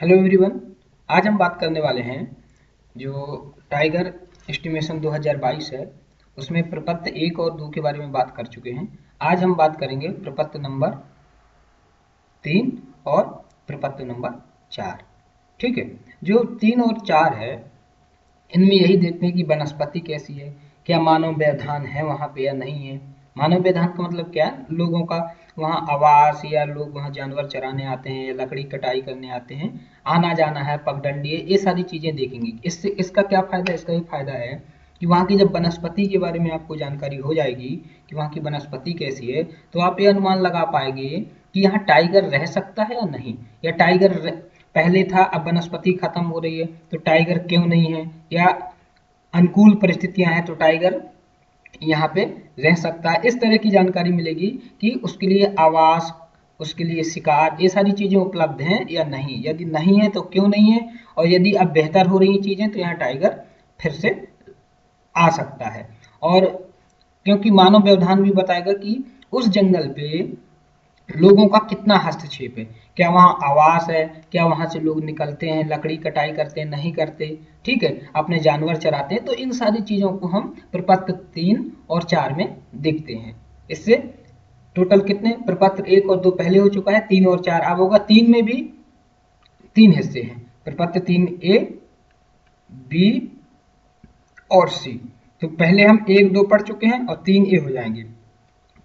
Hello everyone. आज हम बात करने वाले हैं जो टाइगर एस्टिमेशन 2022 है उसमें प्रपत्र 1 और 2 के बारे में बात कर चुके हैं। आज हम बात करेंगे प्रपत्र नंबर 3 और प्रपत्र नंबर 4। ठीक है, जो 3 और 4 है इनमें यही देखते हैं कि वनस्पति कैसी है, क्या मानव व्यवधान है वहाँ पे या नहीं है। मानव व्यवधान का मतलब क्या है, लोगों का वहाँ आवास या लोग वहाँ जानवर चराने आते हैं या लकड़ी कटाई करने आते हैं, आना जाना है, पगडंडी है, ये सारी चीजें देखेंगे। इससे इसका क्या फायदा है, इसका ये फायदा है कि वहाँ की जब वनस्पति के बारे में आपको जानकारी हो जाएगी कि वहाँ की वनस्पति कैसी है, तो आप ये अनुमान लगा पाएंगे कि यहाँ टाइगर रह सकता है या नहीं, या पहले था अब वनस्पति खत्म हो रही है तो टाइगर क्यों नहीं है, या अनुकूल परिस्थितियां हैं तो टाइगर यहाँ पे रह सकता है। इस तरह की जानकारी मिलेगी कि उसके लिए आवास, उसके लिए शिकार, ये सारी चीजें उपलब्ध हैं या नहीं, यदि नहीं है तो क्यों नहीं है, और यदि अब बेहतर हो रही हैं चीजें तो यहाँ टाइगर फिर से आ सकता है। और क्योंकि मानव व्यवधान भी बताएगा कि उस जंगल पे लोगों का कितना हस्तक्षेप है, क्या वहाँ आवास है, क्या वहाँ से लोग निकलते हैं, लकड़ी कटाई करते हैं नहीं करते, ठीक है, अपने जानवर चराते हैं। तो इन सारी चीजों को हम प्रपत्र 3 और 4 में देखते हैं। इससे टोटल कितने प्रपत्र 1 और 2 पहले हो चुका है, 3 और 4 अब होगा। 3 में भी 3 हिस्से हैं, प्रपत्र 3A, B और C। तो पहले हम 1 2 पढ़ चुके हैं और 3A हो जाएंगे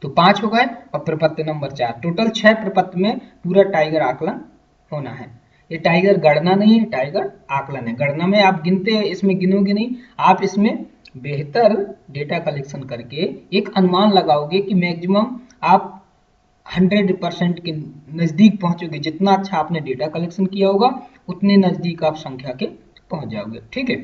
तो 5 हो गए। और प्रपत्र नंबर 4, टोटल 6 प्रपत्र में पूरा टाइगर आकलन होना है। ये टाइगर गणना नहीं है, टाइगर आकलन है। गणना में आप गिनते हैं, इसमें गिनोगे नहीं, आप इसमें बेहतर डेटा कलेक्शन करके एक अनुमान लगाओगे कि मैक्सिमम आप 100% के नजदीक पहुंचोगे। जितना अच्छा आपने डेटा कलेक्शन किया होगा उतने नजदीक आप संख्या के पहुंच जाओगे। ठीक है,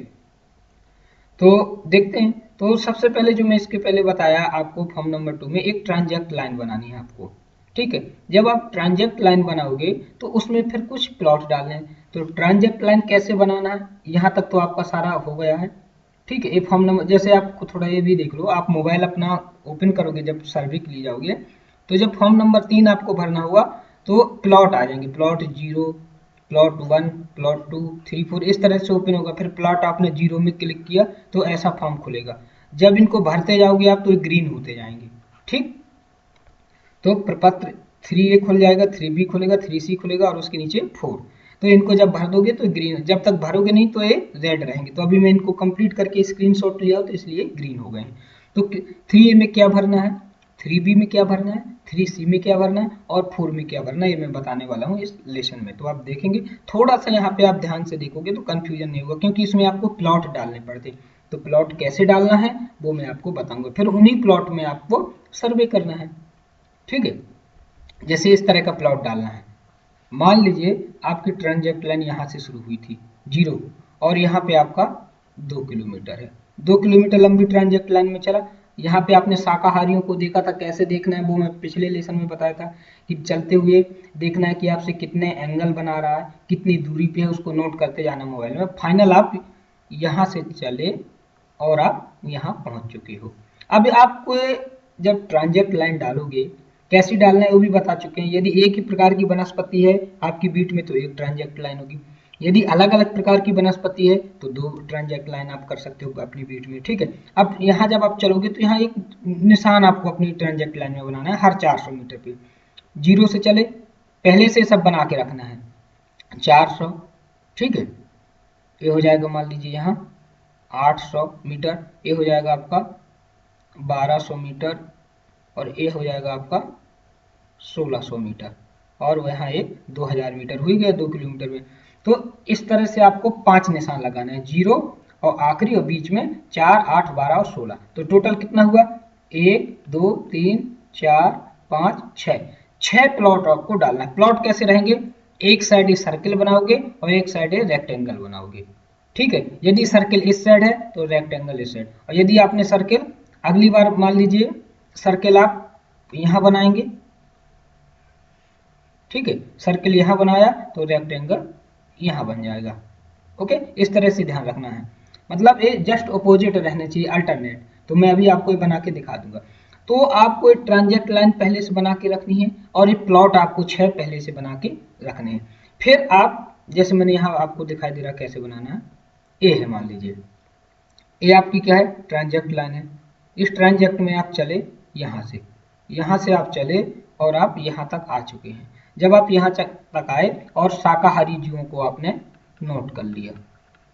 तो देखते हैं। तो सबसे पहले जो मैं इसके पहले बताया आपको, फॉर्म नंबर 2 में एक ट्रांजेक्ट लाइन बनानी है आपको। ठीक है, जब आप ट्रांजेक्ट लाइन बनाओगे तो उसमें फिर कुछ प्लॉट डालने हैं। तो ट्रांजेक्ट लाइन कैसे बनाना है, यहाँ तक तो आपका सारा हो गया है। ठीक है, ये फॉर्म नंबर, जैसे आपको थोड़ा ये भी देख लो, आप मोबाइल अपना ओपन करोगे जब सर्वे के लिए जाओगे, तो जब फॉर्म नंबर 3 आपको भरना होगा तो प्लॉट आ जाएंगे, प्लॉट 0, प्लॉट 1, प्लॉट 2, 3, 4 इस तरह से ओपन होगा। फिर प्लॉट आपने 0 में क्लिक किया तो ऐसा फॉर्म खुलेगा। जब इनको भरते जाओगे आप तो ये ग्रीन होते जाएंगे। ठीक, तो प्रपत्र 3A खुल जाएगा, 3B खुलेगा, 3C खुलेगा और उसके नीचे 4। तो इनको जब भर दोगे तो ग्रीन, जब तक भरोगे नहीं तो ये रेड रहेंगे। तो अभी मैं इनको कंप्लीट करके स्क्रीनशॉट लिया तो इसलिए ग्रीन हो गए हैं। तो 3A में क्या भरना है, 3B में क्या भरना है, 3C में क्या भरना है और 4 में क्या भरना है, ये मैं बताने वाला हूँ इस लेसन में। तो आप देखेंगे थोड़ा सा यहाँ पे आप ध्यान से देखोगे तो कंफ्यूजन नहीं होगा, क्योंकि इसमें आपको प्लॉट डालने पड़ते। तो प्लॉट कैसे डालना है वो मैं आपको बताऊंगा, फिर उन्हीं प्लॉट में आपको सर्वे करना है। ठीक है, जैसे इस तरह का प्लॉट डालना है। मान लीजिए आपकी ट्रांजेक्ट लाइन यहाँ से शुरू हुई थी 0 और यहाँ पे आपका 2 किलोमीटर है। 2 किलोमीटर लंबी ट्रांजेक्ट लाइन में चला। यहाँ पे आपने शाकाहारियों को देखा था, कैसे देखना है वो मैं पिछले लेसन में बताया था कि चलते हुए देखना है कि आपसे कितने एंगल बना रहा है, कितनी दूरी पे है, उसको नोट करते जाना मोबाइल में। फाइनल आप यहाँ से चले और आप यहाँ पहुँच चुके हो। अब आपको जब ट्रांजेक्ट लाइन डालोगे कैसी डालना है वो भी बता चुके हैं। यदि एक ही प्रकार की वनस्पति है आपकी बीट में तो एक ट्रांजेक्ट लाइन होगी, यदि अलग अलग प्रकार की वनस्पति है तो 2 ट्रांजेक्ट लाइन आप कर सकते हो अपनी बीट में। ठीक है, अब यहाँ जब आप चलोगे तो यहाँ एक निशान आपको अपनी ट्रांजेक्ट लाइन में बनाना है हर 400 मीटर पे। 0 से चले, पहले से सब बना के रखना है 400। ठीक है, ये हो जाएगा मान लीजिए यहाँ 800 मीटर, ये हो जाएगा आपका 1200 मीटर और ये हो जाएगा आपका 1600 मीटर, और वहाँ एक 2000 मीटर हुई गया 2 किलोमीटर में। तो इस तरह से आपको 5 निशान लगाना है, 0 और आखिरी और बीच में 4, 8, 12 और 16। तो टोटल कितना हुआ, 1 2 3 4 5 6, 6 प्लॉट आपको डालना है। प्लॉट कैसे रहेंगे, एक साइड सर्किल बनाओगे और एक साइड रेक्टेंगल बनाओगे। ठीक है, यदि सर्किल इस साइड है तो रेक्टेंगल इस साइड, और यदि आपने सर्किल अगली बार मान लीजिए सर्किल आप यहाँ बनाएंगे। ठीक है, सर्किल यहाँ बनाया तो रेक्टेंगल यहाँ बन जाएगा। ओके, इस तरह से ध्यान रखना है, मतलब ये जस्ट अपोजिट रहने चाहिए, अल्टरनेट। तो मैं अभी आपको ये बना के दिखा दूंगा। तो आपको एक ट्रांजेक्ट लाइन पहले से बना के रखनी है और ये प्लॉट आपको 6 पहले से बना के रखने हैं। फिर आप जैसे मैंने यहाँ आपको दिखाई दे रहा कैसे बनाना है। ए है मान लीजिए, ए आपकी क्या है, ट्रांजैक्ट लाइन है। इस ट्रांजैक्ट में आप चले यहाँ से आप चले और आप यहाँ तक आ चुके हैं। जब आप यहाँ तक आए और शाकाहारी जीवों को आपने नोट कर लिया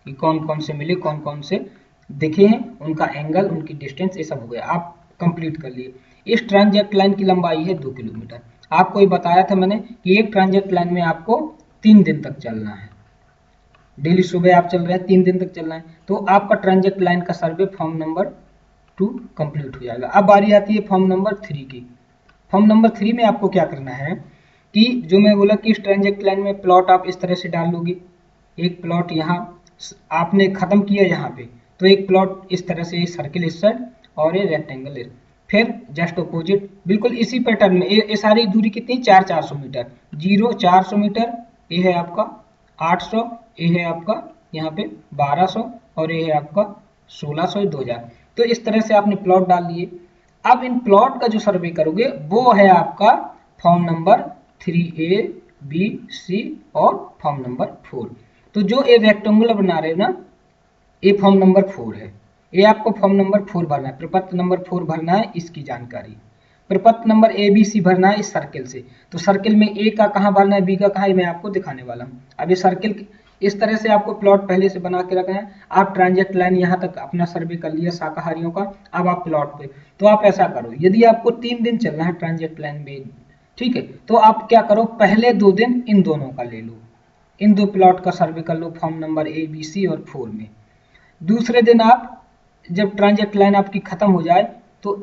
कि कौन कौन से मिले, कौन कौन से दिखे हैं, उनका एंगल, उनकी डिस्टेंस, ये सब हो गया, आप कंप्लीट कर लिए। इस ट्रांजैक्ट लाइन की लंबाई है 2 किलोमीटर। आपको ये बताया था मैंने कि एक ट्रांजैक्ट लाइन में आपको 3 दिन तक चलना है। डेली सुबह आप चल रहे हैं, 3 दिन तक चलना है, तो आपका ट्रांजैक्ट लाइन का सर्वे फॉर्म नंबर 2 कंप्लीट हो जाएगा। अब बारी आती है फॉर्म नंबर 3 की। फॉर्म नंबर 3 में आपको क्या करना है कि जो मैं बोला कि इस ट्रांजैक्ट लाइन में प्लॉट आप इस तरह से डाल लोगे। एक प्लॉट यहाँ आपने खत्म किया यहाँ पे, तो एक प्लॉट इस तरह से, सर्किल इस साइड और ये रेक्टेंगल इस, फिर जस्ट अपोजिट बिल्कुल इसी पैटर्न में। ये सारी दूरी कितनी, 400 मीटर। 0 400 मीटर, ये है आपका 800, ये है आपका यहाँ पे 1200 और ये है आपका 1600, 2000। तो इस तरह से आपने प्लॉट डाल लिए। अब इन प्लॉट का जो सर्वे करोगे वो है आपका form number 3A, B, C और फॉर्म नंबर 4। तो जो ये रेक्टेंगुलर बना रहे हो ना, ये फॉर्म नंबर 4 है। ये आपको फॉर्म नंबर 4 भरना है, प्रपत्र नंबर 4 भरना है, इसकी जानकारी। प्रपत्र नंबर ABC भरना है इस सर्किल से। तो सर्किल में A का कहाँ भरना है, B का कहाँ है, मैं आपको दिखाने वाला हूँ। अब ये सर्किल इस तरह से आपको प्लॉट पहले से बना के रखना है। आप ट्रांजैक्ट लाइन यहाँ तक अपना सर्वे कर लिया शाकाहारियों का, अब आप प्लॉट पे। तो आप ऐसा करो, यदि आपको 3 दिन चलना है ट्रांजैक्ट लाइन में, ठीक है, तो आप क्या करो, पहले 2 दिन इन दोनों का ले लो, इन 2 प्लॉट का सर्वे कर लो form number A, B, C और 4 में। दूसरे दिन आप जब ट्रांजैक्ट लाइन आपकी खत्म हो जाए तो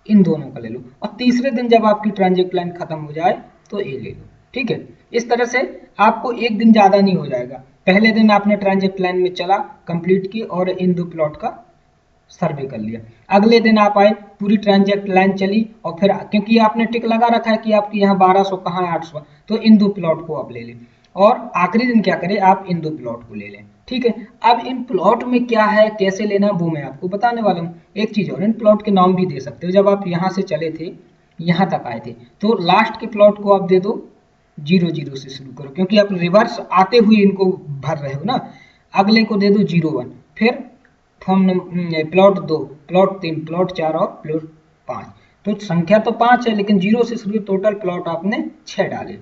इन दोनों का ले लो, और तीसरे दिन जब आपकी ट्रांजैक्ट लाइन खत्म हो जाए तो ये ले लो, ठीक है। इस तरह से आपको एक दिन ज़्यादा नहीं हो जाएगा। पहले दिन आपने ट्रांजैक्ट लाइन में चला, कंप्लीट की और इन 2 प्लॉट का सर्वे कर लिया। अगले दिन आप आए, पूरी ट्रांजैक्ट लाइन चली, और फिर क्योंकि आपने टिक लगा रखा है कि आपकी यहाँ 1200 कहाँ है 800, तो इन 2 प्लॉट को आप ले लें। और आखिरी दिन क्या करें, आप इन 2 प्लॉट को ले लें, ठीक है। अब इन प्लॉट में क्या है, कैसे लेना, वो मैं आपको बताने वाला हूँ। एक चीज़ और, इन प्लॉट के नाम भी दे सकते हो। जब आप यहाँ से चले थे, यहाँ तक आए थे, तो लास्ट के प्लॉट को आप दे दो 00 से शुरू करो, क्योंकि आप रिवर्स आते हुए इनको भर रहे हो ना। अगले को दे दो 01, फिर form number plot 2, plot 3, plot 4 और प्लॉट 5। तो संख्या तो 5 है, लेकिन 0 से शुरू, टोटल प्लॉट आपने 6 डाले।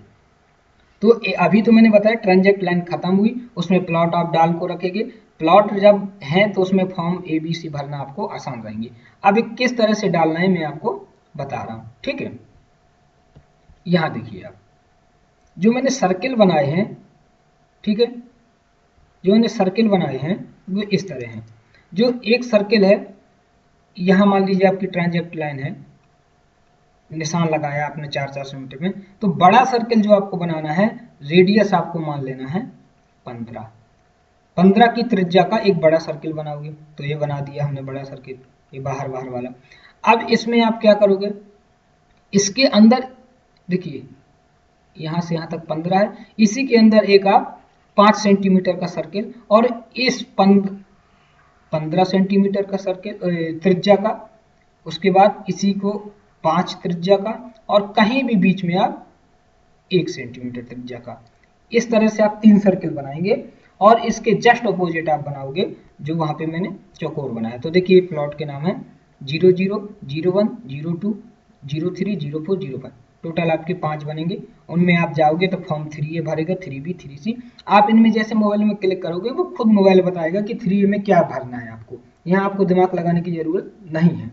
तो अभी तो मैंने बताया ट्रांजैक्ट लाइन खत्म हुई, उसमें प्लॉट आप डाल को रखेंगे। प्लॉट जब हैं तो उसमें फॉर्म ABC भरना आपको आसान रहेंगे। अब किस तरह से डालना है मैं आपको बता रहा हूँ, ठीक है। यहाँ देखिए, आप जो मैंने सर्किल बनाए हैं, ठीक है, जो मैंने सर्किल बनाए हैं वो इस तरह हैं। जो एक सर्किल है, यहाँ मान लीजिए आपकी ट्रांजैक्ट लाइन है, निशान लगाया आपने 400 मीटर में, तो बड़ा सर्किल जो आपको बनाना है, रेडियस आपको मान लेना है 15 की त्रिज्या का एक बड़ा सर्किल बनाओगे। तो ये बना दिया हमने बड़ा सर्किल, ये बाहर बाहर वाला। अब इसमें आप क्या करोगे, इसके अंदर देखिए यहाँ से यहाँ तक 15 है, इसी के अंदर एक आप 5 सेंटीमीटर का सर्किल, और इस 15 सेंटीमीटर का सर्किल त्रिज्या का, उसके बाद इसी को 5 त्रिज्या का, और कहीं भी बीच में आप 1 सेंटीमीटर त्रिज्या का। इस तरह से आप 3 सर्किल बनाएंगे, और इसके जस्ट अपोजिट आप बनाओगे जो वहां पे मैंने चौकोर बनाया। तो देखिए प्लॉट के नाम है 00, 01, 02, 03, 04, 05। टोटल आपके 5 बनेंगे। उनमें आप जाओगे तो फॉर्म 3A भरेगा, 3B, 3C। आप इनमें जैसे मोबाइल में क्लिक करोगे वो खुद मोबाइल बताएगा कि 3A में क्या भरना है आपको। यहाँ आपको दिमाग लगाने की जरूरत नहीं है।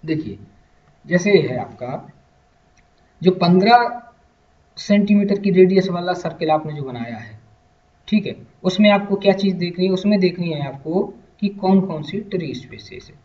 देखिए जैसे है आपका जो 15 सेंटीमीटर की रेडियस वाला सर्किल आपने जो बनाया है, ठीक है, उसमें आपको क्या चीज़ देखनी है, उसमें देखनी है आपको कि कौन कौन सी ट्री स्पेसीज है,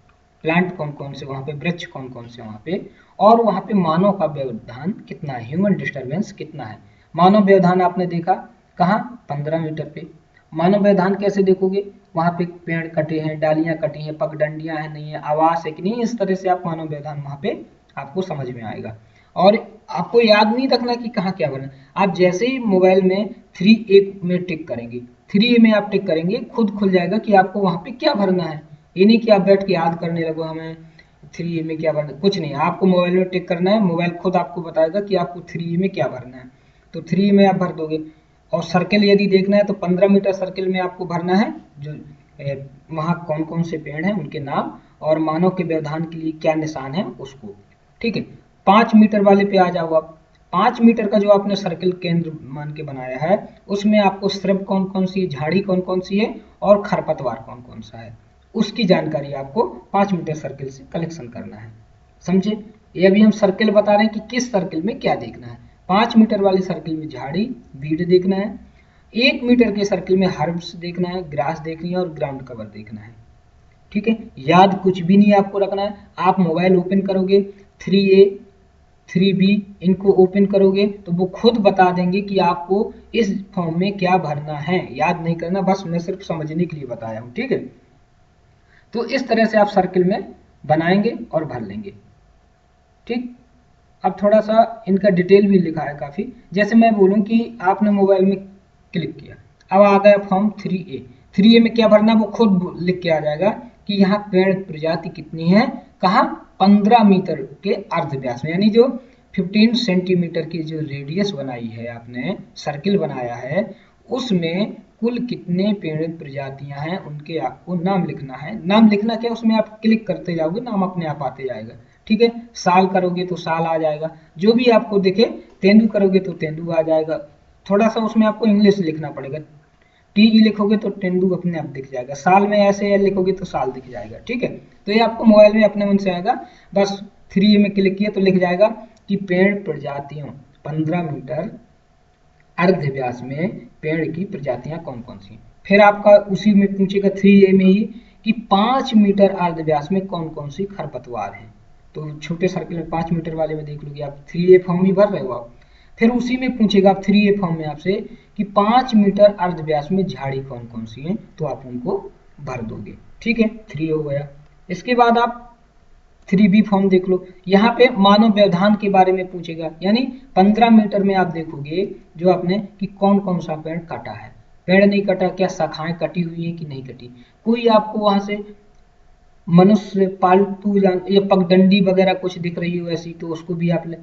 प्लांट कौन कौन से वहाँ पे, वृक्ष कौन कौन से वहाँ पे, और वहाँ पे मानव का व्यवधान कितना है, ह्यूमन डिस्टर्बेंस कितना है। मानव व्यवधान आपने देखा कहाँ, 15 मीटर पे। मानव व्यवधान कैसे देखोगे, वहाँ पे पेड़ कटे हैं, डालियाँ कटी हैं, पगडंडियाँ हैं नहीं है, आवास है कि नहीं, इस तरह से आप मानव व्यवधान वहाँ पे आपको समझ में आएगा। और आपको याद नहीं रखना कि कहाँ क्या बना। आप जैसे ही मोबाइल में 3A में टिक करेंगे, 3A में आप टिक करेंगे, खुद खुल जाएगा कि आपको वहाँ पे क्या भरना है। ये नहीं कि आप बैठ के याद करने लगो हमें 3A में क्या भरना, कुछ नहीं। आपको मोबाइल में टिक करना है, मोबाइल खुद आपको बताएगा कि आपको 3A में क्या भरना है। तो 3A में आप भर दोगे। और सर्किल यदि देखना है तो 15 मीटर सर्किल में आपको भरना है जो वहाँ कौन कौन से पेड़ हैं उनके नाम और मानव के व्यवधान के लिए क्या निशान है उसको। ठीक है, 5 मीटर वाले पे आ जाओ आप। 5 मीटर का जो आपने सर्किल केंद्र मान के बनाया है उसमें आपको श्रब कौन कौन सी है, झाड़ी कौन कौन सी है और खरपतवार कौन कौन सा है, उसकी जानकारी आपको 5 मीटर सर्किल से कलेक्शन करना है। समझे? ये अभी हम सर्किल बता रहे हैं कि किस सर्किल में क्या देखना है। 5 मीटर वाले सर्किल में झाड़ी वीड देखना है, 1 मीटर के सर्किल में हर्ब्स देखना है, ग्रास देखनी है और ग्राउंड कवर देखना है। ठीक है, याद कुछ भी नहीं आपको रखना है। आप मोबाइल ओपन करोगे 3A 3B इनको ओपन करोगे तो वो खुद बता देंगे कि आपको इस फॉर्म में क्या भरना है। याद नहीं करना, बस मैं सिर्फ समझने के लिए बताया हूँ। ठीक है, तो इस तरह से आप सर्किल में बनाएंगे और भर लेंगे। ठीक, अब थोड़ा सा इनका डिटेल भी लिखा है काफ़ी। जैसे मैं बोलूँ कि आपने मोबाइल में क्लिक किया, अब आ गया फॉर्म 3A। 3A में क्या भरना वो खुद लिख के आ जाएगा कि यहाँ पेड़ प्रजाति कितनी है, कहाँ 15 मीटर के अर्ध व्यास में, यानी जो 15 सेंटीमीटर की जो रेडियस बनाई है आपने, सर्किल बनाया है, उसमें कुल कितने पेड़ प्रजातियां हैं उनके आपको नाम लिखना है। नाम लिखना क्या, उसमें आप क्लिक करते जाओगे नाम अपने आप आते जाएगा। ठीक है, साल करोगे तो साल आ जाएगा, जो भी आपको दिखे। तेंदू करोगे तो तेंदू आ जाएगा। थोड़ा सा उसमें आपको इंग्लिश लिखना पड़ेगा, टी लिखोगे तो तेंदू अपने आप दिख जाएगा, साल में ऐसे एल लिखोगे तो साल दिख जाएगा। ठीक है, तो ये आपको मोबाइल में अपने मन से आएगा। बस 3 में क्लिक किया तो लिख जाएगा कि पेड़ प्रजातियों 15 मीटर अर्ध व्यास में पेड़ की प्रजातियां कौन कौन सी। फिर आपका उसी में पूछेगा 3A में ही कि 5 मीटर अर्ध व्यास में कौन कौन सी खरपतवार है। तो छोटे सर्किल में 5 मीटर वाले में देख लो कि आप 3A फॉर्म ही भर रहे हो आप। फिर उसी में पूछेगा आप 3A फॉर्म में आपसे कि 5 मीटर अर्ध व्यास में झाड़ी कौन कौन सी है, तो आप उनको भर दोगे। ठीक है, 3A हो गया। इसके बाद आप 3B फॉर्म देख लो, यहाँ पे मानव व्यवधान के बारे में पूछेगा, यानी 15 मीटर में आप देखोगे जो आपने कि कौन कौन सा पेड़ कटा है, पेड़ नहीं कटा, क्या शाखाएं कटी हुई है कि नहीं कटी। कोई आपको वहां से मनुष्य पालतू जान या पगडंडी वगैरह कुछ दिख रही हो ऐसी तो उसको भी आप ले।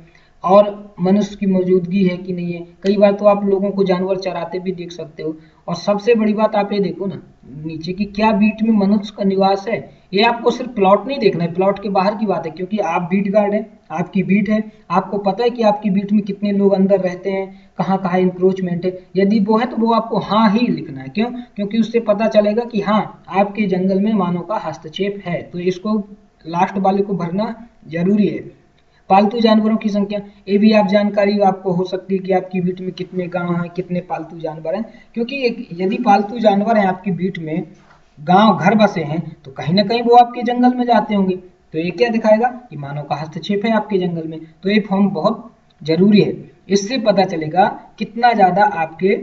और मनुष्य की मौजूदगी है कि नहीं है, कई बार तो आप लोगों को जानवर चराते भी देख सकते हो। और सबसे बड़ी बात आप ये देखो ना नीचे की क्या बीट में मनुष्य का निवास है। ये आपको सिर्फ प्लॉट नहीं देखना है, प्लॉट के बाहर की बात है, क्योंकि आप बीट गार्ड है, आपकी बीट है, आपको पता है कि आपकी बीट में कितने लोग अंदर रहते हैं, कहाँ कहाँ इंक्रोचमेंट है। यदि वो है तो वो आपको हाँ ही लिखना है। क्यों? क्योंकि उससे पता चलेगा कि हाँ आपके जंगल में मानव का हस्तक्षेप है, तो इसको लास्ट वाले को भरना जरूरी है। पालतू जानवरों की संख्या, ये भी आप जानकारी आपको हो सकती है कि आपकी बीट में कितने गांव हैं, कितने पालतू जानवर हैं। क्योंकि यदि पालतू जानवर हैं आपकी बीट में, गांव घर बसे हैं, तो कहीं ना कहीं वो आपके जंगल में जाते होंगे। तो ये क्या दिखाएगा कि मानव का हस्तक्षेप है आपके जंगल में। तो ये फॉर्म बहुत जरूरी है, इससे पता चलेगा कितना ज्यादा आपके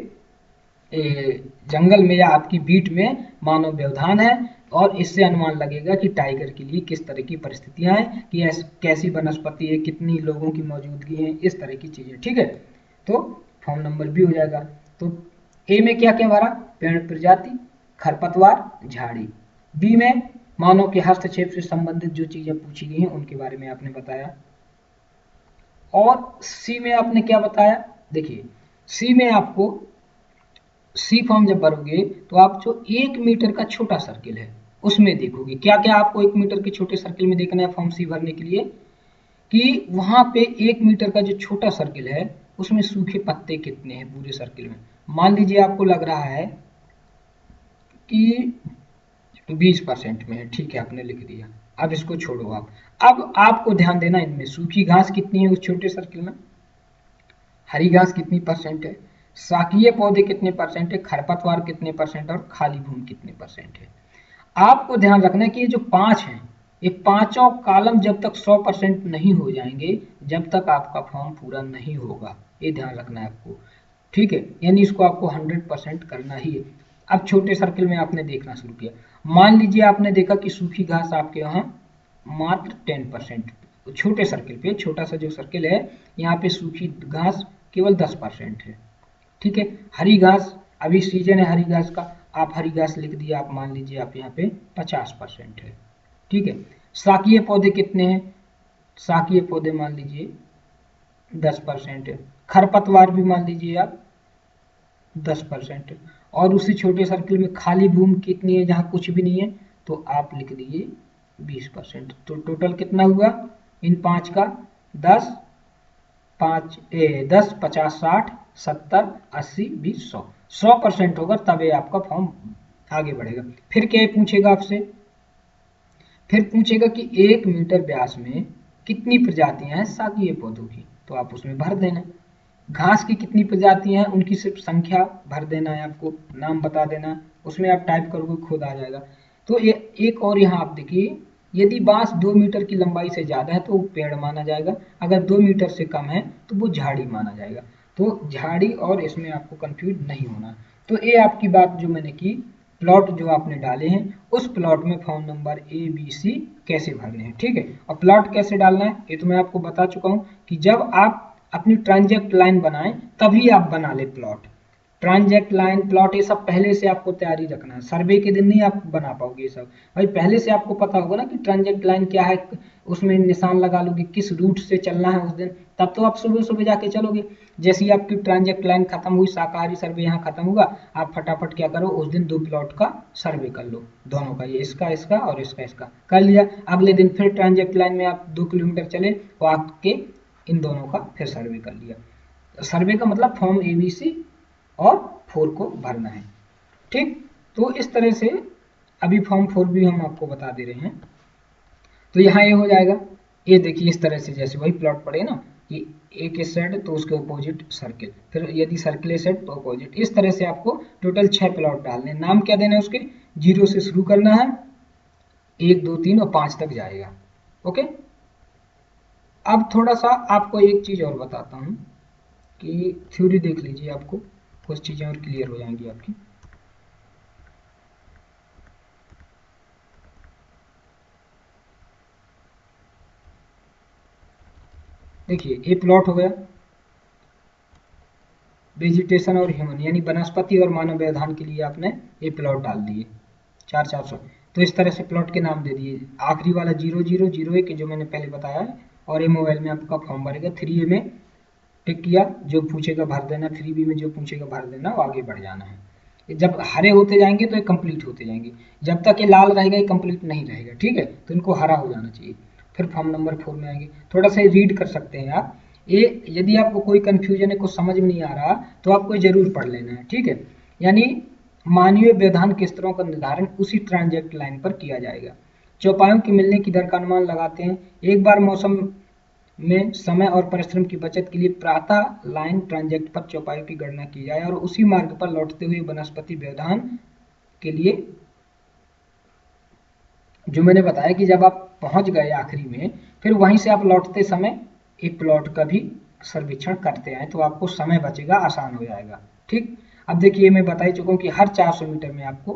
जंगल में या आपकी बीट में मानव व्यवधान है। और इससे अनुमान लगेगा कि टाइगर के लिए किस तरह की परिस्थितियां हैं, कि कैसी वनस्पति है, कितनी लोगों की मौजूदगी है, इस तरह की चीजें। ठीक है, तो फॉर्म नंबर भी हो जाएगा। तो ए में क्या क्या भरा, पेड़ प्रजाति, खरपतवार, झाड़ी। बी में मानव के हस्तक्षेप से संबंधित जो चीजें पूछी गई हैं उनके बारे में आपने बताया। और सी में आपने क्या बताया, देखिए सी में आपको सी फॉर्म जब भरोगे तो आप जो 1 मीटर का छोटा सर्किल है उसमें देखोगे क्या क्या आपको 1 मीटर के छोटे सर्किल में देखना है फॉर्म सी भरने के लिए, कि वहां पे 1 मीटर का जो छोटा सर्किल है उसमें सूखे पत्ते कितने हैं पूरे सर्किल में। मान लीजिए आपको लग रहा है कि 20% में है, ठीक है आपने लिख दिया। अब इसको छोड़ो आप, अब आपको ध्यान देना इनमें सूखी घास कितनी है उस छोटे सर्किल में, हरी घास कितनी परसेंट है, शाकीय पौधे कितने परसेंट है, खरपतवार कितने परसेंट और खाली भूमि कितने परसेंट है। आपको ध्यान रखना है कि ये जो 5 हैं, ये पांचों कॉलम जब तक 100% नहीं हो जाएंगे जब तक आपका फॉर्म पूरा नहीं होगा, ये ध्यान रखना है आपको। ठीक है, यानी इसको आपको 100% करना ही है। अब छोटे सर्किल में आपने देखना शुरू किया, मान लीजिए आपने देखा कि सूखी घास आपके यहाँ मात्र 10%, छोटे सर्किल पे, छोटा सा जो सर्किल है यहाँ पे सूखी घास केवल 10% है। ठीक है, हरी घास अभी सीजन है हरी घास का, आप हरी घास लिख दिया, आप मान लीजिए आप यहाँ पे 50% है। ठीक है, शाकीय पौधे कितने हैं, शाकीय पौधे मान लीजिए 10% है, खरपतवार भी मान लीजिए आप 10%। और उसी छोटे सर्किल में खाली भूमि कितनी है जहाँ कुछ भी नहीं है, तो आप लिख दीजिए 20%। तो टोटल कितना हुआ इन 5 का, 10 5 10 50 60 70 80 20 100, 100% होगा तब ये आपका फॉर्म आगे बढ़ेगा। फिर क्या पूछेगा आपसे, फिर पूछेगा कि 1 मीटर व्यास में कितनी प्रजातियां हैं शाकीय पौधों की, तो आप उसमें भर देना। घास की कितनी प्रजातियां हैं उनकी सिर्फ संख्या भर देना है, आपको नाम बता देना, उसमें आप टाइप करोगे खुद आ जाएगा। तो एक और यहाँ आप देखिए, यदि बांस 2 मीटर की लंबाई से ज़्यादा है तो वो पेड़ माना जाएगा, अगर 2 मीटर से कम है तो वो झाड़ी माना जाएगा। तो झाड़ी और इसमें आपको कंफ्यूज नहीं होना। तो ये आपकी बात जो मैंने की, प्लॉट जो आपने डाले हैं उस प्लॉट में फॉर्म नंबर ABC कैसे भरने हैं, ठीक है। और प्लॉट कैसे डालना है ये तो मैं आपको बता चुका हूँ कि जब आप अपनी ट्रांजेक्ट लाइन बनाएं तभी आप बना ले प्लॉट। ट्रांजेक्ट लाइन, प्लॉट, ये सब पहले से आपको तैयारी रखना है, सर्वे के दिन नहीं आप बना पाओगे ये सब। भाई पहले से आपको पता होगा ना कि ट्रांजेक्ट लाइन क्या है, उसमें निशान लगा लोगे किस रूट से चलना है उस दिन, तब तो आप सुबह सुबह जाके चलोगे। जैसे ही आपकी ट्रांजेक्ट लाइन खत्म हुई, शाकाहारी सर्वे यहाँ खत्म हुआ, आप फटाफट क्या करो उस दिन 2 प्लॉट का सर्वे कर लो, दोनों का, ये इसका इसका और इसका इसका कर लिया। अगले दिन फिर ट्रांजेक्ट लाइन में आप 2 किलोमीटर चले तो आपके इन दोनों का फिर सर्वे कर लिया। सर्वे का मतलब फॉर्म ABC और 4 को भरना है, ठीक। तो इस तरह से अभी फॉर्म 4 भी हम आपको बता दे रहे हैं। तो यहाँ ये हो जाएगा, ये देखिए इस तरह से जैसे वही प्लॉट पड़े ना कि एक इस साइड तो उसके अपोजिट सर्किल, फिर यदि सर्किल इस साइड तो अपोजिट, इस तरह से आपको टोटल 6 प्लॉट डालने। नाम क्या देना है उसके, 0 से शुरू करना है, 1 2 3 और 5 तक जाएगा, ओके। अब थोड़ा सा आपको एक चीज़ और बताता हूँ कि थ्योरी देख लीजिए, आपको कुछ चीज़ें और क्लियर हो जाएंगी आपकी। देखिए ये प्लॉट हो गया, वेजिटेशन और ह्यूमन यानी वनस्पति और मानव व्यवधान के लिए आपने ये प्लॉट डाल दिए 400। तो इस तरह से प्लॉट के नाम दे दिए। आखिरी वाला 0001 जो मैंने पहले बताया है, और ये मोबाइल में आपका फॉर्म भरेगा। 3A में टिक किया, जो पूछेगा भर देना, 3B में जो पूछेगा भर देना, वो आगे बढ़ जाना है। जब हरे होते जाएंगे तो ये कंप्लीट होते जाएंगे, जब तक ये लाल रहेगा ये कंप्लीट नहीं रहेगा, ठीक है। तो इनको हरा हो जाना चाहिए। फिर फॉर्म नंबर 4 में आएंगे, थोड़ा सा रीड कर सकते हैं आप ये, यदि आपको कोई कंफ्यूजन है, कुछ समझ में नहीं आ रहा तो आपको जरूर पढ़ लेना है, ठीक है। यानी मानवीय व्यवधान के स्तरों का निर्धारण उसी ट्रांजेक्ट लाइन पर किया जाएगा। चौपायों की मिलने की दर का अनुमान लगाते हैं। एक बार मौसम में समय और परिश्रम की बचत के लिए प्रातः लाइन ट्रांजेक्ट पर चौपाई की गणना की जाए और उसी मार्ग पर लौटते हुए वनस्पति व्यवधान के लिए, जो मैंने बताया कि जब आप पहुंच गए आखिरी में, फिर वहीं से आप लौटते समय एक प्लॉट का भी सर्वेक्षण करते हैं, तो आपको समय बचेगा, आसान हो जाएगा, ठीक। अब देखिए मैं बता ही चुका हूँ कि हर 400 मीटर में आपको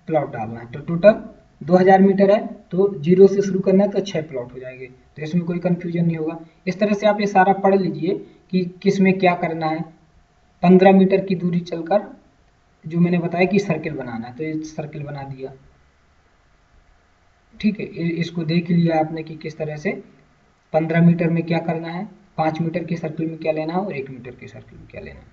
प्लॉट डालना है। तो टोटल 2000 मीटर है, तो 0 से शुरू करना है तो 6 प्लॉट हो जाएंगे, तो इसमें कोई कंफ्यूजन नहीं होगा। इस तरह से आप ये सारा पढ़ लीजिए कि किस में क्या करना है। 15 मीटर की दूरी चलकर जो मैंने बताया कि सर्किल बनाना है, तो ये सर्किल बना दिया, ठीक है। इसको देख लिया आपने कि किस तरह से 15 मीटर में क्या करना है, 5 मीटर के सर्किल में क्या लेना है और 1 मीटर के सर्किल में क्या लेना है।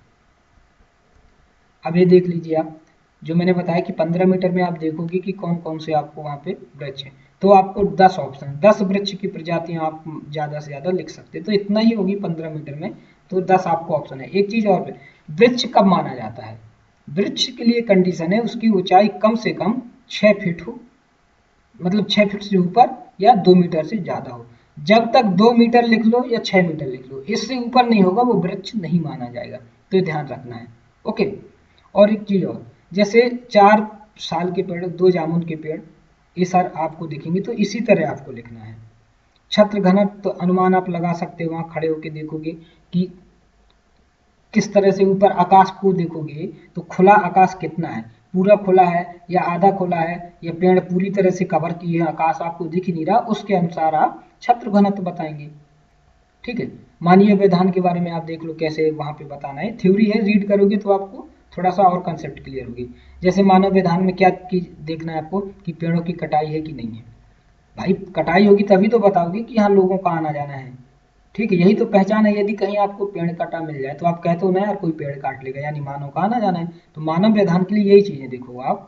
अब ये देख लीजिए आप, जो मैंने बताया कि 15 मीटर में आप देखोगे कि कौन कौन से आपको वहाँ पे वृक्ष हैं, तो आपको 10 ऑप्शन, 10 वृक्ष की प्रजातियां आप ज़्यादा से ज़्यादा लिख सकते हैं, तो इतना ही होगी 15 मीटर में, तो 10 आपको ऑप्शन है। एक चीज़ और, वृक्ष कब माना जाता है, वृक्ष के लिए कंडीशन है उसकी ऊंचाई कम से कम 6 फीट हो, मतलब 6 फीट से ऊपर या 2 मीटर से ज़्यादा हो। जब तक 2 मीटर लिख लो या 6 मीटर लिख लो, इससे ऊपर नहीं होगा वो वृक्ष नहीं माना जाएगा, तो ये ध्यान रखना है, ओके। और एक चीज़ और, जैसे 4 साल के पेड़, 2 जामुन के पेड़, ये सर आपको दिखेंगे, तो इसी तरह आपको लिखना है। छत्र घनत्व तो अनुमान आप लगा सकते हो, वहाँ खड़े होके देखोगे कि किस तरह से ऊपर आकाश को देखोगे तो खुला आकाश कितना है, पूरा खुला है या आधा खुला है या पेड़ पूरी तरह से कवर किए हैं, आकाश आपको दिख ही नहीं रहा, उसके अनुसार आप छत्र घनत्व बताएंगे, ठीक है। मानवीय व्यवधान के बारे में आप देख लो कैसे वहाँ पे बताना है, थ्योरी है, रीड करोगे तो आपको थोड़ा सा और कंसेप्ट क्लियर होगी। जैसे मानव व्यवधान में क्या देखना है आपको कि पेड़ों की कटाई है कि नहीं है। भाई कटाई होगी तभी तो बताओगे कि यहाँ लोगों का आना जाना है, ठीक है, यही तो पहचान है। यदि कहीं आपको पेड़ काटा मिल जाए तो आप कहते हो ना यार कोई पेड़ काट लेगा, यानी मानव का आना जाना है। तो मानव व्यवधान के लिए यही चीजें देखो आप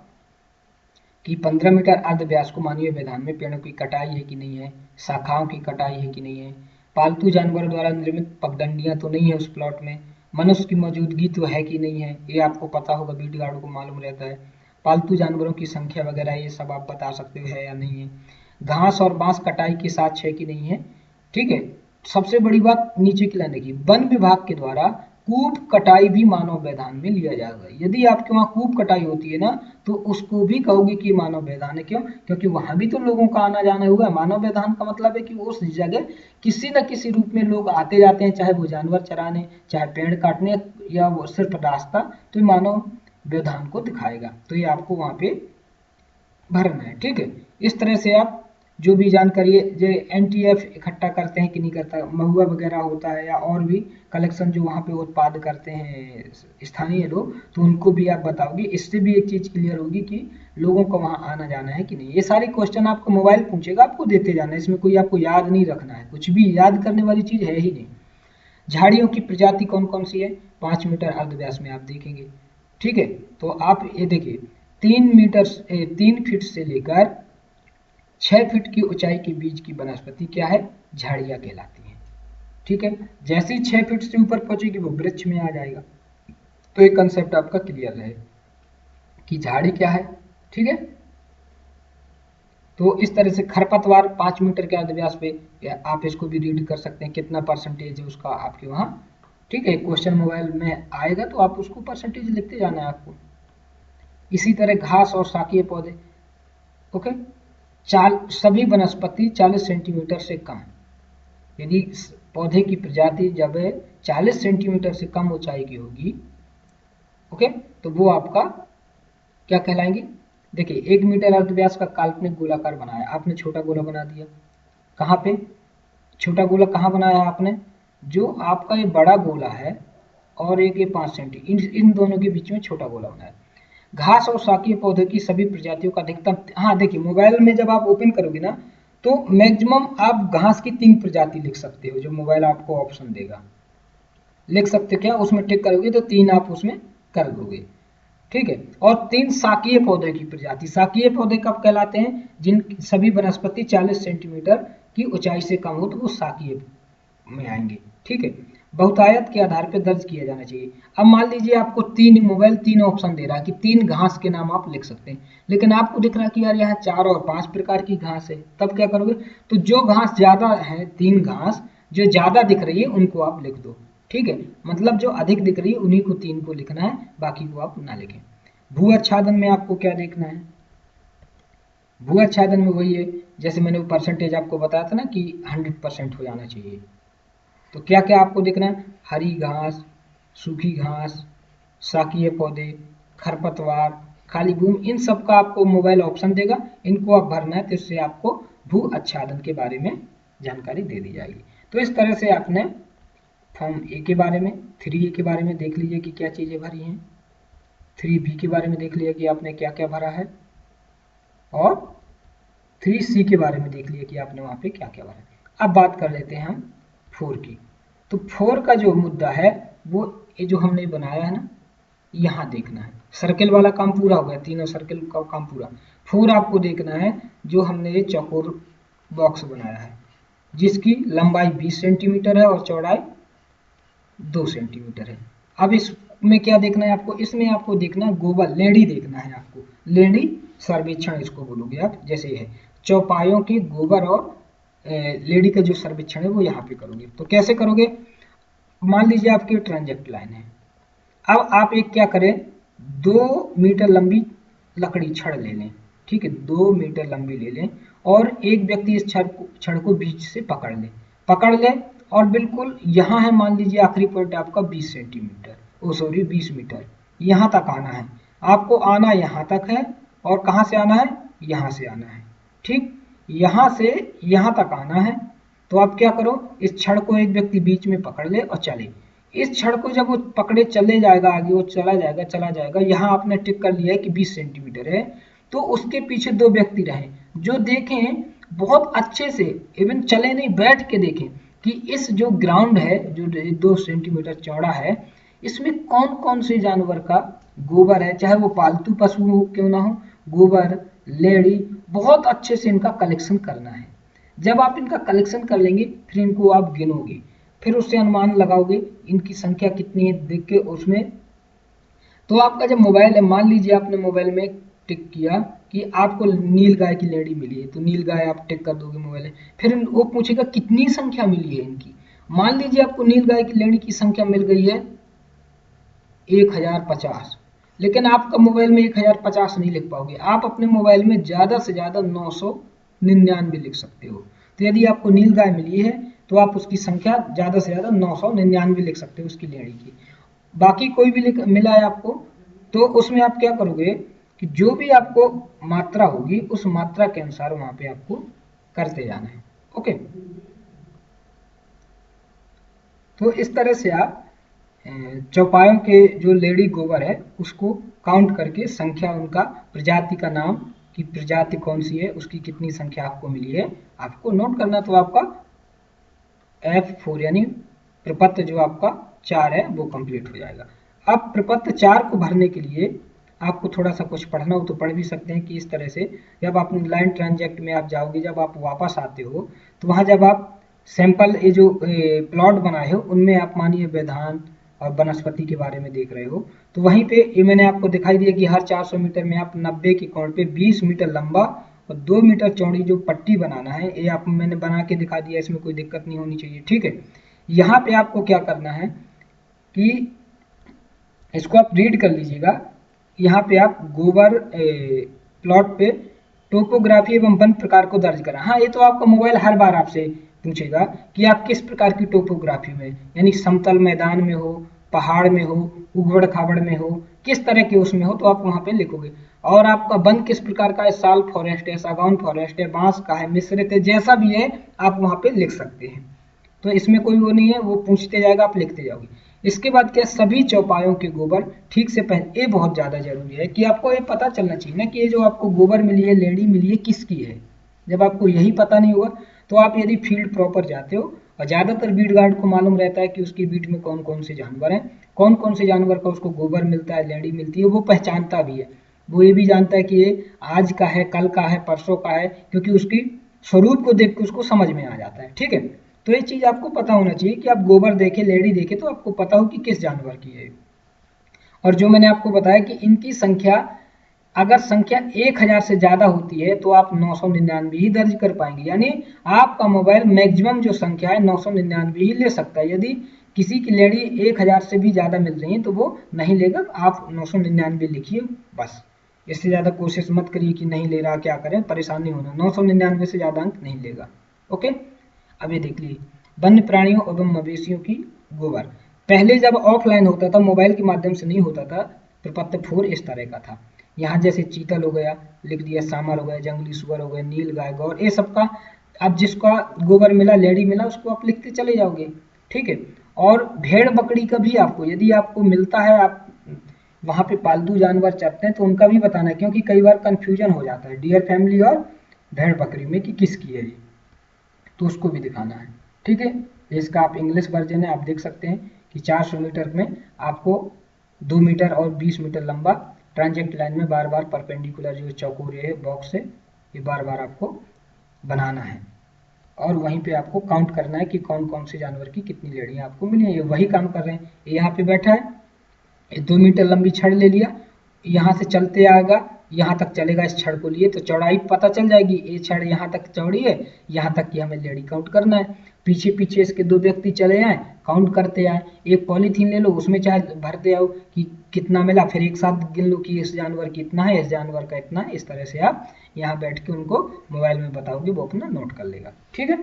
कि 15 मीटर अर्ध व्यास को मानवीय व्यवधान में पेड़ों की कटाई है कि नहीं है, शाखाओं की कटाई है कि नहीं है, पालतू जानवरों द्वारा निर्मित पगडंडियां तो नहीं है उस प्लॉट में, मनुष्य की मौजूदगी तो है कि नहीं है, ये आपको पता होगा, बीट गार्ड को मालूम रहता है, पालतू जानवरों की संख्या वगैरह ये सब आप बता सकते हो है या नहीं है, घास और बांस कटाई के साथ है कि नहीं है। ठीक है, सबसे बड़ी बात नीचे की लाने की, वन विभाग के द्वारा कूप कटाई भी मानव व्यवधान में लिया जाएगा। यदि आपके वहां कूप कटाई होती है ना तो उसको भी कहोगे कि मानव व्यवधान है। क्यों? क्योंकि वहां भी तो लोगों का आना जाना हुआ। मानव व्यवधान का मतलब है कि उस जगह किसी न किसी रूप में लोग आते जाते हैं, चाहे वो जानवर चराने, चाहे पेड़ काटने, या वो सिर्फ रास्ता, तो ये मानव व्यवधान को दिखाएगा। तो ये आपको वहां पे भरना है। ठीक है, इस तरह से आप जो भी जानकारी है जो एनटीएफ इकट्ठा करते हैं कि नहीं करता, महुआ वगैरह होता है या और भी कलेक्शन जो वहाँ पे उत्पाद करते हैं स्थानीय लोग, तो उनको भी आप बताओगे। इससे भी एक चीज़ क्लियर होगी कि लोगों का वहाँ आना जाना है कि नहीं। ये सारे क्वेश्चन आपको मोबाइल पूछेगा, आपको देते जाना है, इसमें कोई आपको याद नहीं रखना है, कुछ भी याद करने वाली चीज़ है ही नहीं। झाड़ियों की प्रजाति कौन कौन सी है, 5 मीटर अर्धव्यास में आप देखेंगे। ठीक है, तो आप ये देखिए 3 फीट से लेकर 6 फीट की ऊंचाई के बीच की वनस्पति क्या है, झाड़ियां कहलाती हैं। ठीक है, जैसे ही 6 फीट से ऊपर पहुंचेगी वो वृक्ष में आ जाएगा। तो एक कंसेप्ट आपका क्लियर रहे कि झाड़ी क्या है। ठीक है, तो इस तरह से खरपतवार 5 मीटर के अर्धव्यास पे, आप इसको भी रीड कर सकते हैं कितना परसेंटेज है उसका आपके वहाँ। ठीक है, क्वेश्चन मोबाइल में आएगा तो आप उसको परसेंटेज लिखते जाना है आपको। इसी तरह घास और शाकीय पौधे, ओके, सभी वनस्पति 40 सेंटीमीटर से कम, यदि पौधे की प्रजाति जब 40 सेंटीमीटर से कम ऊंचाई की होगी, ओके, तो वो आपका क्या कहलाएंगे। देखिए 1 मीटर अर्धव्यास का काल्पनिक गोलाकार बनाया आपने, छोटा गोला बना दिया। कहाँ पे छोटा गोला कहाँ बनाया आपने, जो आपका ये बड़ा गोला है और एक ये 5 सेंटी, इन दोनों के बीच में छोटा गोला बनाया। घास और शाकीय पौधे की सभी प्रजातियों का अधिकतम, हाँ देखिए मोबाइल में जब आप ओपन करोगे ना तो मैक्सिमम आप घास की 3 प्रजाति लिख सकते हो, जो मोबाइल आपको ऑप्शन देगा लिख सकते, क्या उसमें टिक करोगे तो 3 आप उसमें कर दोगे। ठीक है, और 3 शाकीय पौधे की प्रजाति, शाकीय पौधे कब कहलाते हैं, जिन सभी वनस्पति 40 सेंटीमीटर की ऊंचाई से कम हो तो वो शाकीय में आएंगे। ठीक है, बहुतायत के आधार पर दर्ज किया जाना चाहिए। अब मान लीजिए आपको मोबाइल 3 ऑप्शन दे रहा है कि 3 घास के नाम आप लिख सकते हैं, लेकिन आपको दिख रहा है कि यार यहाँ 4 और 5 प्रकार की घास है, तब क्या करोगे, तो जो घास ज्यादा है, 3 घास जो ज्यादा दिख रही है उनको आप लिख दो। ठीक है, मतलब जो अधिक दिख रही है उन्हीं को 3 को लिखना है, बाकी को आप ना लिखें। भू आच्छादन में आपको क्या देखना है, भू आच्छादन में वही है जैसे मैंने वो परसेंटेज आपको बताया था ना कि 100% हो जाना चाहिए। तो क्या क्या आपको देखना है, हरी घास, सूखी घास, शाकीय पौधे, खरपतवार, खाली भूमि, इन सब का आपको मोबाइल ऑप्शन देगा, इनको आप भरना है, तो इससे आपको भू आच्छादन के बारे में जानकारी दे दी जाएगी। तो इस तरह से आपने फॉर्म ए के बारे में, 3A के बारे में देख लीजिए कि क्या चीज़ें भरी हैं, 3B के बारे में देख लिया कि आपने क्या क्या भरा है, और 3C के बारे में देख लिया कि आपने वहाँ पे क्या क्या भरा है। अब बात कर लेते हैं हम 4 की। तो 4 का जो मुद्दा है वो ये जो हमने बनाया है ना, यहाँ देखना है, सर्किल वाला काम पूरा हो गया, तीनों सर्किल का काम पूरा। 4 आपको देखना है जो हमने ये चौकोर बॉक्स बनाया है, जिसकी लंबाई 20 सेंटीमीटर है और चौड़ाई 2 सेंटीमीटर है। अब इसमें क्या देखना है आपको, इसमें आपको देखना है गोबर लेड़ी देखना है आपको, लेड़ी सर्वेक्षण इसको बोलोगे आप, जैसे है चौपायों के गोबर और लेडी का जो सर्वेक्षण है वो यहाँ पे करोगे। तो कैसे करोगे, मान लीजिए आपकी ट्रांजेक्ट लाइन है, अब आप एक क्या करें, 2 मीटर लंबी लकड़ी छड़ ले लें। ठीक है, 2 मीटर लंबी ले लें और एक व्यक्ति इस छड़ को बीच से पकड़ ले और बिल्कुल यहाँ है, मान लीजिए आखिरी पॉइंट आपका 20 सेंटीमीटर, ओ सॉरी 20 मीटर, यहाँ तक आना है आपको, आना यहाँ तक है और कहाँ से आना है, यहाँ से आना है। ठीक, यहाँ से यहाँ तक आना है, तो आप क्या करो, इस छड़ को एक व्यक्ति बीच में पकड़ ले और चले। इस छड़ को जब वो पकड़े चले जाएगा आगे, वो चला जाएगा, यहाँ आपने टिक कर लिया है कि 20 सेंटीमीटर है, तो उसके पीछे 2 व्यक्ति रहे जो देखें बहुत अच्छे से, इवन चले नहीं, बैठ के देखें कि इस जो ग्राउंड है जो 2 सेंटीमीटर चौड़ा है, इसमें कौन कौन से जानवर का गोबर है, चाहे वो पालतू पशु हो क्यों ना हो, गोबर, लेड़ी, बहुत अच्छे से इनका कलेक्शन करना है। जब आप इनका कलेक्शन कर लेंगे फिर इनको आप गिनोगे, फिर उससे अनुमान लगाओगे इनकी संख्या कितनी है देख के उसमें। तो आपका जब मोबाइल है, मान लीजिए आपने मोबाइल में टिक किया कि आपको नील गाय की लेड़ी मिली है, तो नील गाय आप टिक कर दोगे मोबाइल में, फिर वो पूछेगा कितनी संख्या मिली है इनकी। मान लीजिए आपको नील गाय की लेड़ी की संख्या मिल गई है 1050, लेकिन आपका मोबाइल में 1050 नहीं लिख पाओगे, आप अपने मोबाइल में ज़्यादा से ज़्यादा 999 लिख सकते हो। तो यदि आपको नील गाय मिली है तो आप उसकी संख्या ज़्यादा से ज़्यादा 999 लिख सकते हो उसकी लेड़ी की। बाकी कोई भी मिला है आपको, तो उसमें आप क्या करोगे कि जो भी आपको मात्रा होगी उस मात्रा के अनुसार वहाँ पे आपको करते जाना है। ओके, तो इस तरह से आप चौपायों के जो लेडी गोबर है उसको काउंट करके संख्या, उनका प्रजाति का नाम कि प्रजाति कौन सी है, उसकी कितनी संख्या आपको मिली है, आपको नोट करना। तो आपका F4 यानी प्रपत्र जो आपका 4 है वो कंप्लीट हो जाएगा। अब प्रपत्र 4 को भरने के लिए आपको थोड़ा सा कुछ पढ़ना हो तो पढ़ भी सकते हैं कि इस तरह से जब आप लाइन ट्रांजेक्ट में आप जाओगे, जब आप वापस आते हो तो वहाँ जब आप सैंपल ये जो प्लॉट बनाए हो उनमें आप मानिए वेदांत और वनस्पति के बारे में देख रहे हो, तो वहीं पे ये मैंने आपको दिखाई दिया कि हर 400 मीटर में आप 90 के कोण पे 20 मीटर लंबा और 2 मीटर चौड़ी जो पट्टी बनाना है, ये आप मैंने बना के दिखा दिया, इसमें कोई दिक्कत नहीं होनी चाहिए। ठीक है, यहाँ पे आपको क्या करना है कि इसको आप रीड कर लीजिएगा। यहाँ पे आप गोबर प्लॉट पे टोपोग्राफी एवं वन प्रकार को दर्ज करा। हाँ, ये तो आपका मोबाइल हर बार आपसे पूछेगा कि आप किस प्रकार की टोपोग्राफी में, यानी समतल मैदान में हो, पहाड़ में हो, उबड़ खाबड़ में हो, किस तरह के उसमें हो, तो आप वहाँ पे लिखोगे। और आपका वन किस प्रकार का है, साल फॉरेस्ट है, सागौन फॉरेस्ट है, बांस का है, मिश्रित है, जैसा भी है आप वहाँ पे लिख सकते हैं। तो इसमें कोई वो नहीं है, वो पूछते जाएगा आप लिखते जाओगे। इसके बाद क्या, सभी चौपायों के गोबर ठीक से पहले, ये बहुत ज़्यादा जरूरी है कि आपको ये पता चलना चाहिए ना कि ये जो आपको गोबर मिली है, लेडी मिली है, किसकी है। जब आपको यही पता नहीं होगा तो आप यदि फील्ड प्रॉपर जाते हो, और ज़्यादातर बीट गार्ड को मालूम रहता है कि उसकी बीट में कौन कौन से जानवर हैं, कौन कौन से जानवर का उसको गोबर मिलता है, लेडी मिलती है, वो पहचानता भी है। वो ये भी जानता है कि ये आज का है, कल का है, परसों का है, क्योंकि उसकी स्वरूप को देख के उसको समझ में आ जाता है। ठीक है, तो ये चीज़ आपको पता होना चाहिए कि आप गोबर देखे, लेडी देखे तो आपको पता हो कि किस जानवर की है। और जो मैंने आपको बताया कि इनकी संख्या, अगर संख्या 1000 से ज़्यादा होती है तो आप 999 ही दर्ज कर पाएंगे, यानी आपका मोबाइल मैक्सिमम जो संख्या है 999 ही ले सकता है। यदि किसी की लेडी 1000 से भी ज़्यादा मिल रही है तो वो नहीं लेगा, आप 999 लिखिए बस। इससे ज़्यादा कोशिश मत करिए कि नहीं ले रहा, क्या करें, परेशान नहीं होना, 999 से ज़्यादा अंक नहीं लेगा। ओके, अब ये देख लीजिए, वन्य प्राणियों एवं मवेशियों की गोबर। पहले जब ऑफलाइन होता था, मोबाइल के माध्यम से नहीं होता था, प्रपत्र 4 इस तरह का था। यहाँ जैसे चीतल हो गया, लिख दिया, सांबर हो गया, जंगली सुअर हो गया, नील गाय, गौर, ये सबका अब जिसका गोबर मिला, लेडी मिला, उसको आप लिखते चले जाओगे। ठीक है, और भेड़ बकरी का भी आपको, यदि आपको मिलता है, आप वहाँ पे पालतू जानवर चरते हैं तो उनका भी बताना है, क्योंकि कई बार कंफ्यूजन हो जाता है डियर फैमिली और भेड़ बकरी में कि किसकी है ये, तो उसको भी दिखाना है। ठीक है, इसका आप इंग्लिश वर्जन है, आप देख सकते हैं कि 400 मीटर में आपको 2 मीटर और 20 मीटर लंबा ट्रांजेक्ट लाइन में बार बार परपेंडिकुलर जो चौकोर है, बॉक्स है, ये बार बार आपको बनाना है। और वहीं पे आपको काउंट करना है कि कौन कौन से जानवर की कितनी लेड़ियाँ आपको मिली हैं। ये वही काम कर रहे हैं, ये यहाँ पे बैठा है, ये 2 मीटर लंबी छड़ ले लिया, यहाँ से चलते आएगा, यहाँ तक चलेगा, इस छड़ को लिए तो चौड़ाई पता चल जाएगी, ये छड़ यहाँ तक चौड़ी है, यहाँ तक की हमें लेडी काउंट करना है। पीछे पीछे इसके 2 व्यक्ति चले आए, काउंट करते आए, एक पॉलीथीन ले लो, उसमें चाहे भरते आओ कि कितना मिला, फिर एक साथ गिन लो कि इस जानवर की इतना है, इस जानवर का इतना है। इस तरह से आप यहाँ बैठ के उनको मोबाइल में बताओगे, वो अपना नोट कर लेगा। ठीक है,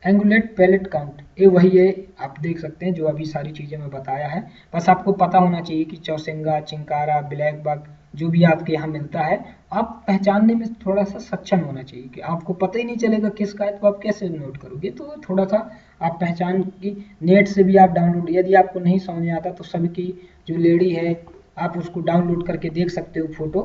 एंगुलेट पैलेट काउंट, ये वही है, आप देख सकते हैं जो अभी सारी चीज़ें मैं बताया है। बस आपको पता होना चाहिए कि चौसिंगा, चिंकारा, ब्लैक बग जो भी आपके यहाँ मिलता है, आप पहचानने में थोड़ा सा सक्षम होना चाहिए। कि आपको पता ही नहीं चलेगा किसका है तो आप कैसे नोट करोगे, तो थोड़ा सा आप पहचान की नेट से भी आप डाउनलोड, यदि आपको नहीं समझ में आता तो सबकी जो लेडी है आप उसको डाउनलोड करके देख सकते हो फोटो।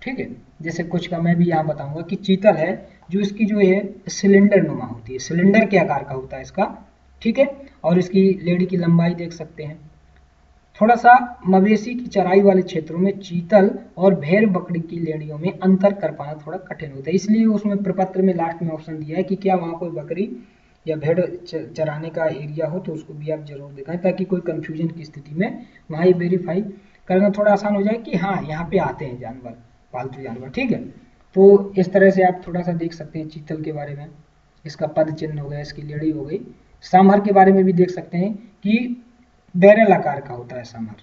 ठीक है। जैसे कुछ का मैं भी यहाँ बताऊंगा कि चीतल है जो इसकी जो है सिलेंडर नुमा होती है, सिलेंडर के आकार का होता है इसका, ठीक है। और इसकी लेड़ी की लंबाई देख सकते हैं। थोड़ा सा मवेशी की चराई वाले क्षेत्रों में चीतल और भेड़ बकरी की लेड़ियों में अंतर कर पाना थोड़ा कठिन होता है, इसलिए उसमें प्रपत्र में लास्ट में ऑप्शन दिया है कि क्या वहाँ कोई बकरी या भेड़ चराने का एरिया हो तो उसको भी आप जरूर दिखाएं, ताकि कोई कंफ्यूजन की स्थिति में वहाँ ये वेरीफाई करना थोड़ा आसान हो जाए कि हाँ यहाँ पे आते हैं जानवर, पालतू जानवर, ठीक है। तो इस तरह से आप थोड़ा सा देख सकते हैं चीतल के बारे में, इसका पद चिन्ह हो गया, इसकी लेड़ी हो गई। सांभर के बारे में भी देख सकते हैं कि बैरल आकार का होता है सांभर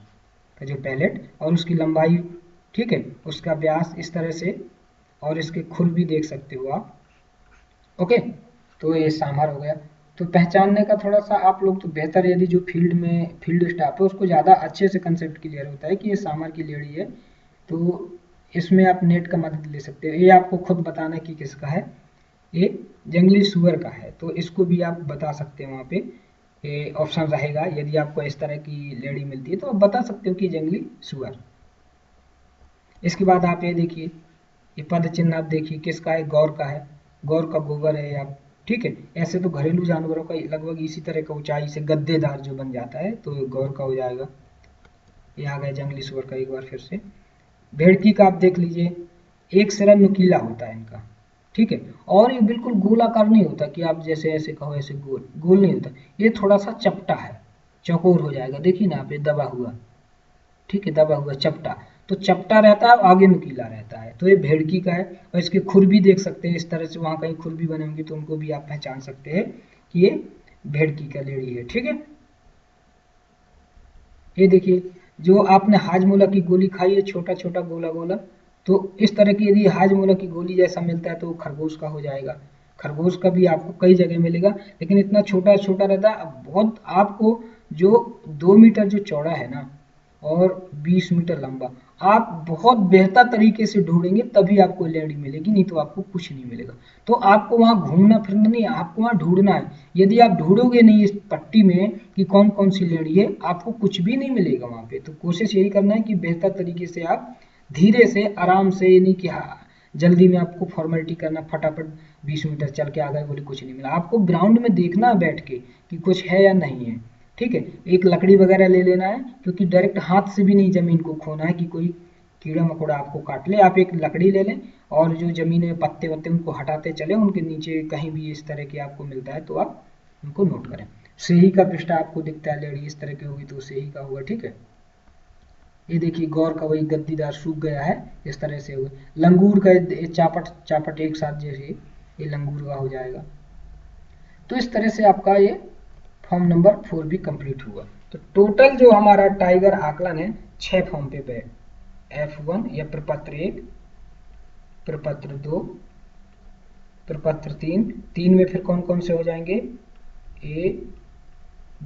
का जो पैलेट, और उसकी लंबाई, ठीक है, उसका व्यास इस तरह से, और इसके खुर भी देख सकते हो आप। ओके, तो ये सांभर हो गया। तो पहचानने का थोड़ा सा आप लोग तो बेहतर, यदि जो फील्ड में फील्ड स्टाफ है उसको ज़्यादा अच्छे से कंसेप्ट क्लियर होता है कि ये सांभर की लेड़ी है, तो इसमें आप नेट का मदद ले सकते हो। ये आपको खुद बताना कि किसका है, ये जंगली सुअर का है, तो इसको भी आप बता सकते हैं, वहाँ पे ये ऑप्शन रहेगा। यदि आपको इस तरह की लेडी मिलती है तो आप बता सकते हो कि जंगली सुअर। इसके बाद आप ये देखिए, ये पद चिन्ह आप देखिए किसका है, गौर का है, गौर का गोबर है आप, ठीक है। ऐसे तो घरेलू जानवरों का लगभग इसी तरह का ऊंचाई से गद्देदार जो बन जाता है तो गौर का हो जाएगा। ये आ गया जंगली सुअर का। एक बार फिर से भेड़की का आप देख लीजिए, एक सिरा नुकीला होता है इनका, ठीक है। और ये बिल्कुल गोलाकार नहीं होता कि आप जैसे ऐसे कहो ऐसे गोल गोल नहीं होता, ये थोड़ा सा चपटा है, चौकोर हो जाएगा, देखिए ना आप, ये दबा हुआ, ठीक है, दबा हुआ चपटा, तो चपटा रहता है आगे नुकीला रहता है, तो ये भेड़की का है। और इसके खुर भी देख सकते हैं इस तरह से, वहाँ कहीं खुर भी बने होंगे तो उनको भी आप पहचान सकते हैं कि ये भेड़की का लेड़ी है, ठीक है। ये देखिए, जो आपने हाजमोला की गोली खाई है, छोटा छोटा गोला गोला, तो इस तरह की यदि हाजमोला की गोली जैसा मिलता है तो वो खरगोश का हो जाएगा। खरगोश का भी आपको कई जगह मिलेगा, लेकिन इतना छोटा छोटा रहता है बहुत। आपको जो 2 मीटर जो चौड़ा है ना और 20 मीटर लंबा, आप बहुत बेहतर तरीके से ढूंढेंगे तभी आपको लेडी मिलेगी, नहीं तो आपको कुछ नहीं मिलेगा। तो आपको वहाँ घूमना फिरना नहीं है, आपको वहाँ ढूंढना है। यदि आप ढूंढोगे नहीं इस पट्टी में कि कौन कौन सी लेडी है, आपको कुछ भी नहीं मिलेगा वहाँ पे। तो कोशिश यही करना है कि बेहतर तरीके से आप धीरे से आराम से, ये नहीं कि हाँ जल्दी में आपको फॉर्मेलिटी करना, फटाफट 20 मीटर चल के आ गए बोले कुछ नहीं मिला। आपको ग्राउंड में देखना है बैठ के कि कुछ है या नहीं है, ठीक है। एक लकड़ी वगैरह ले लेना है, क्योंकि डायरेक्ट हाथ से भी नहीं जमीन को खोना है कि कोई कीड़ा मकोड़ा आपको काट ले। आप एक लकड़ी ले लें और जो जमीन में पत्ते वत्ते उनको हटाते चले, उनके नीचे कहीं भी इस तरह के आपको मिलता है तो आप उनको नोट करें। सेही का पृष्ठ आपको दिखता है, लेडी इस तरह की होगी तो सेही का होगा, ठीक है। ये देखिए गौर का वही गद्दीदार सूख गया है, इस तरह से हुआ। लंगूर का चापट चापट एक साथ जैसे, ये लंगूर का हो जाएगा। तो इस तरह से आपका ये फॉर्म नंबर 4 भी कंप्लीट हुआ। तो टोटल जो हमारा टाइगर आकलन है 6 फॉर्म पे है। F1 या प्रपत्र 1, प्रपत्र 2, प्रपत्र 3, 3 में फिर कौन कौन से हो जाएंगे, A,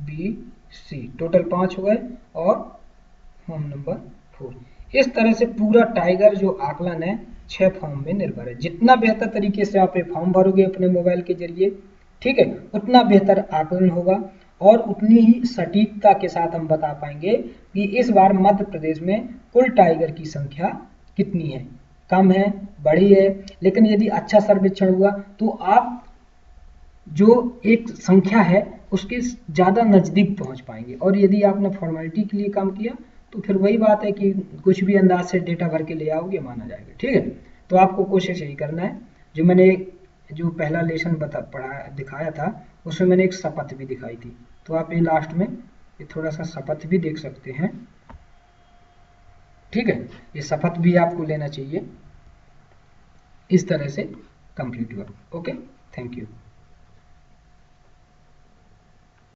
B, C, टोटल 5 हो गए, और फॉर्म नंबर 4। इस तरह से पूरा टाइगर जो आकलन है 6 फॉर्म में निर्भर है। जितना बेहतर तरीके से आप ये फॉर्म भरोगे अपने मोबाइल के जरिए, ठीक है, उतना बेहतर आकलन होगा और उतनी ही सटीकता के साथ हम बता पाएंगे कि इस बार मध्य प्रदेश में कुल टाइगर की संख्या कितनी है, कम है, बड़ी है। लेकिन यदि अच्छा सर्वेक्षण हुआ तो आप जो एक संख्या है उसके ज़्यादा नज़दीक पहुंच पाएंगे। और यदि आपने फॉर्मेलिटी के लिए काम किया तो फिर वही बात है कि कुछ भी अंदाज से डेटा भर के ले आओगे माना जाएगा, ठीक है। तो आपको कोशिश यही करना है। जो मैंने जो पहला लेसन दिखाया था उसमें मैंने एक शपथ भी दिखाई थी, तो आप ये लास्ट में ये थोड़ा सा शपथ भी देख सकते हैं, ठीक है। ये शपथ भी आपको लेना चाहिए। इस तरह से कंप्लीट हुआ। Okay, thank you.